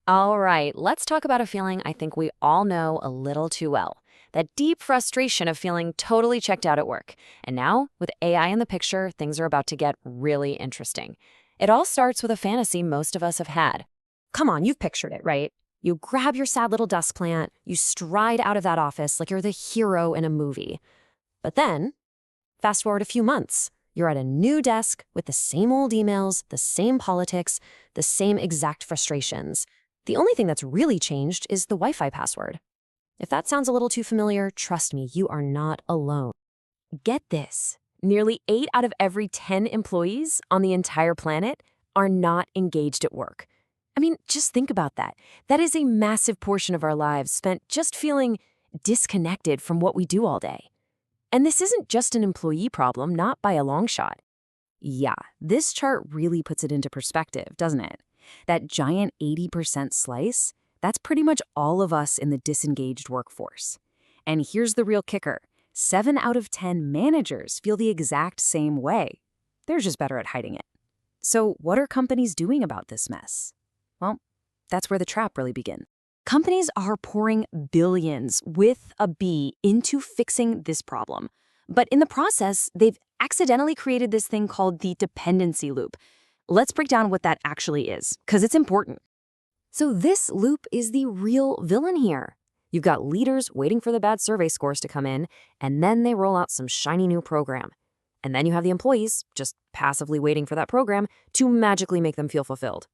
All right, let's talk about a feeling I think we all know a little too well. That deep frustration of feeling totally checked out at work. And now, with AI in the picture, things are about to get really interesting. It all starts with a fantasy most of us have had. Come on, you've pictured it, right? You grab your sad little desk plant, you stride out of that office like you're the hero in a movie. But then, fast forward a few months, you're at a new desk with the same old emails, the same politics, the same exact frustrations. The only thing that's really changed is the Wi-Fi password. If that sounds a little too familiar, trust me, you are not alone. Get this. Nearly 8 out of every 10 employees on the entire planet are not engaged at work. I mean, just think about that. That is a massive portion of our lives spent just feeling disconnected from what we do all day. And this isn't just an employee problem, not by a long shot. Yeah, this chart really puts it into perspective, doesn't it? That giant 80% slice, that's pretty much all of us in the disengaged workforce. And here's the real kicker. 7 out of 10 managers feel the exact same way. They're just better at hiding it. So what are companies doing about this mess? Well, that's where the trap really begins. Companies are pouring billions with a B into fixing this problem. But in the process, they've accidentally created this thing called the dependency loop. Let's break down what that actually is, because it's important. So this loop is the real villain here. You've got leaders waiting for the bad survey scores to come in, and then they roll out some shiny new program. And then you have the employees just passively waiting for that program to magically make them feel fulfilled.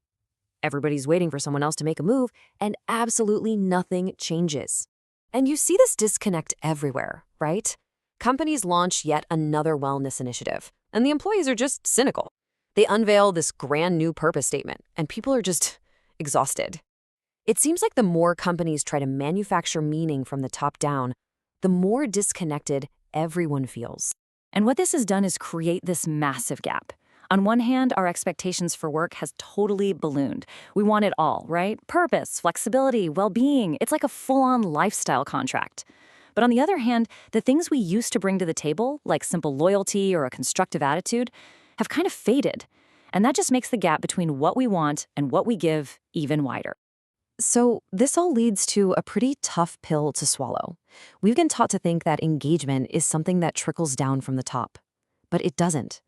Everybody's waiting for someone else to make a move, and absolutely nothing changes. And you see this disconnect everywhere, right? Companies launch yet another wellness initiative, and the employees are just cynical. They unveil this grand new purpose statement, and people are just exhausted. It seems like the more companies try to manufacture meaning from the top down, the more disconnected everyone feels. And what this has done is create this massive gap. On one hand, our expectations for work has totally ballooned. We want it all, right? Purpose, flexibility, well-being. It's like a full-on lifestyle contract. But on the other hand, the things we used to bring to the table, like simple loyalty or a constructive attitude, have kind of faded. And that just makes the gap between what we want and what we give even wider. So this all leads to a pretty tough pill to swallow. We've been taught to think that engagement is something that trickles down from the top. But it doesn't.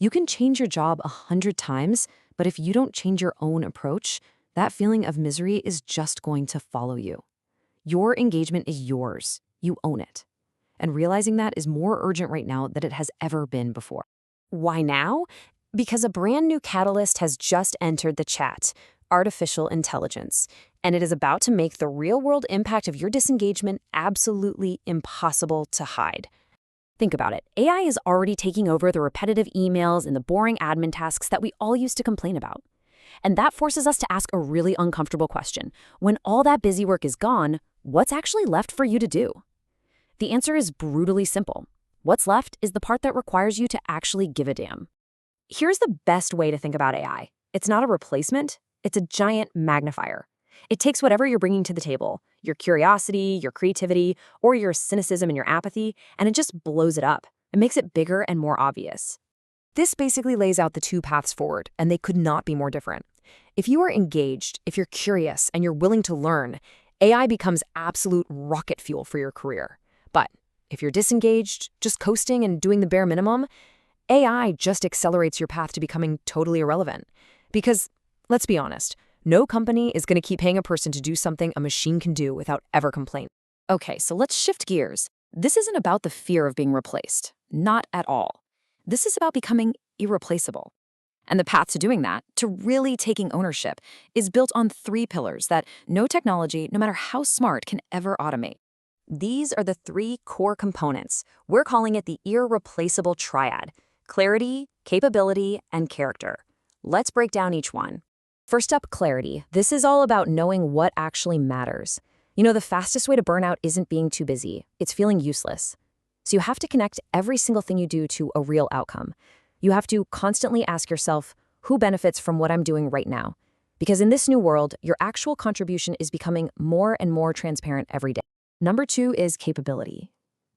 You can change your job 100 times, but if you don't change your own approach, that feeling of misery is just going to follow you. Your engagement is yours. You own it. And realizing that is more urgent right now than it has ever been before. Why now? Because a brand new catalyst has just entered the chat, artificial intelligence, and it is about to make the real-world impact of your disengagement absolutely impossible to hide. Think about it. AI is already taking over the repetitive emails and the boring admin tasks that we all used to complain about. And that forces us to ask a really uncomfortable question. When all that busy work is gone, what's actually left for you to do? The answer is brutally simple. What's left is the part that requires you to actually give a damn. Here's the best way to think about AI. It's not a replacement, it's a giant magnifier. It takes whatever you're bringing to the table, your curiosity, your creativity, or your cynicism and your apathy, and it just blows it up. It makes it bigger and more obvious. This basically lays out the two paths forward, and they could not be more different. If you are engaged, if you're curious, and you're willing to learn, AI becomes absolute rocket fuel for your career. But if you're disengaged, just coasting and doing the bare minimum, AI just accelerates your path to becoming totally irrelevant. Because, let's be honest, no company is going to keep paying a person to do something a machine can do without ever complaint. Okay, so let's shift gears. This isn't about the fear of being replaced. Not at all. This is about becoming irreplaceable. And the path to doing that, to really taking ownership, is built on 3 pillars that no technology, no matter how smart, can ever automate. These are the 3 core components. We're calling it the irreplaceable triad: clarity, capability, and character. Let's break down each one. First up, clarity. This is all about knowing what actually matters. You know, the fastest way to burn out isn't being too busy. It's feeling useless. So you have to connect every single thing you do to a real outcome. You have to constantly ask yourself, who benefits from what I'm doing right now? Because in this new world, your actual contribution is becoming more and more transparent every day. Number 2 is capability.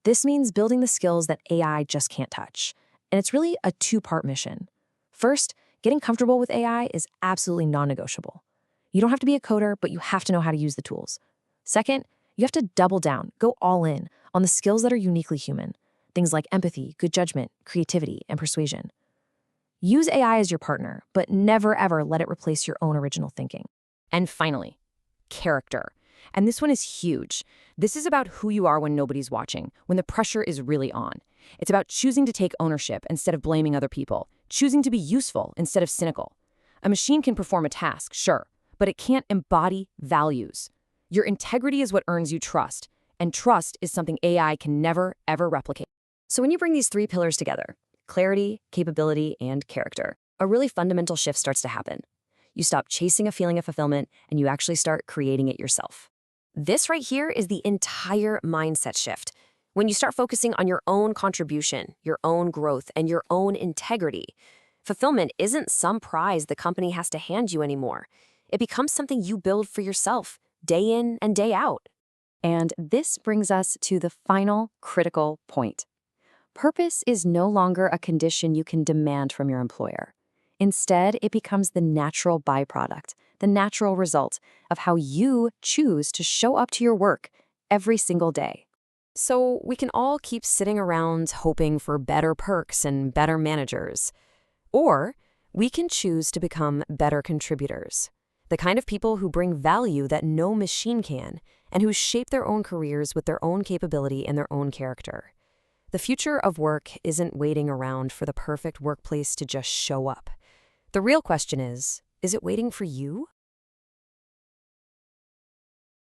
This means building the skills that AI just can't touch. And it's really a 2-part mission. First, getting comfortable with AI is absolutely non-negotiable. You don't have to be a coder, but you have to know how to use the tools. Second, you have to double down, go all in on the skills that are uniquely human. Things like empathy, good judgment, creativity, and persuasion. Use AI as your partner, but never ever let it replace your own original thinking. And finally, character. And this one is huge. This is about who you are when nobody's watching, when the pressure is really on. It's about choosing to take ownership instead of blaming other people, choosing to be useful instead of cynical. A machine can perform a task, sure, but it can't embody values. Your integrity is what earns you trust, and trust is something AI can never, ever replicate. So when you bring these three pillars together, clarity, capability, and character, a really fundamental shift starts to happen. You stop chasing a feeling of fulfillment, and you actually start creating it yourself. This right here is the entire mindset shift. When you start focusing on your own contribution, your own growth, and your own integrity, fulfillment isn't some prize the company has to hand you anymore. It becomes something you build for yourself, day in and day out. And this brings us to the final critical point. Purpose is no longer a condition you can demand from your employer. Instead, it becomes the natural byproduct, the natural result of how you choose to show up to your work every single day. So we can all keep sitting around hoping for better perks and better managers. Or we can choose to become better contributors, the kind of people who bring value that no machine can, and who shape their own careers with their own capability and their own character. The future of work isn't waiting around for the perfect workplace to just show up. The real question is it waiting for you?